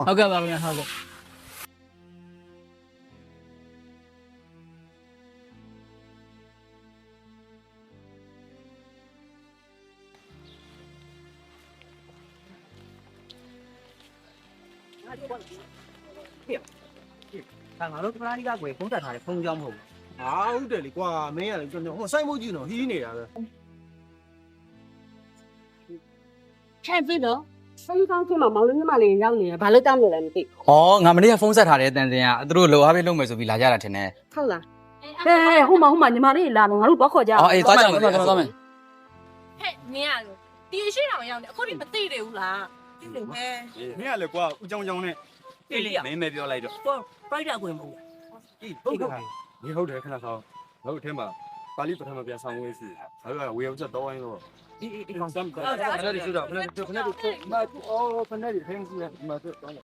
ဟုတ်ကဲ့ပါခင်ဗျာဟုတ်ကဲ့ဒါငါတို့ပရာဒီကကွယ်ဖုံးတက်ထားတယ်ဖုံးကြောင်းမဟုတ်ဘူး ဟာဟုတ်တယ်လေကွာမင်းကလည်းကျွန်တော်ဟိုစိုက်မိုးကြည့်တော့ဟီးနေတာပဲ ထိုင်ပြီတော့ဆုံးကောင်းချင်းမှာမောင်လေးညီမလေးရောက်နေရဘာလို့တောင်းနေလဲမသိ ဩငါမနေ့ကဖုန်းဆက်ထားတဲ့တန်တင်ကသူတို့လိုအားပေးလုပ်မယ်ဆိုပြီးလာကြတာထင်တယ် ဟုတ်လားဟဲ့ဟိုမှာညီမလေးလာတော့ငါတို့ဘောခေါ်ကြ အော်အေးသွားကြမယ်သွားမယ် ဟဲ့နင်ရလို့ဒီရှိတောင်ရောက်နေအခုဒီမသိတယ်ဘူးလားသိတယ်ဟဲ့ မင်းကလည်းကွာဦးချောင်းချောင်းနဲ့ အေးလေရ မင်းပဲပြောလိုက်တော့ ပရိုက်တာကွယ်မဟုတ် အေးဟုတ်တယ်ဒီဟုတ်တယ်ခဏဆောင်ဟုတ်အထင်းမှာပါဠိပထမပြန်ဆောင်ဝေးစီအဲ့ဒါဝေရောက်ချက်တော့ရင်တော့ အေး ဒီကောင်စမ်းတယ်ခဏလေးရှိတော့ခဏလေးမအော်ခဏလေးဖင်းစီမှာတော့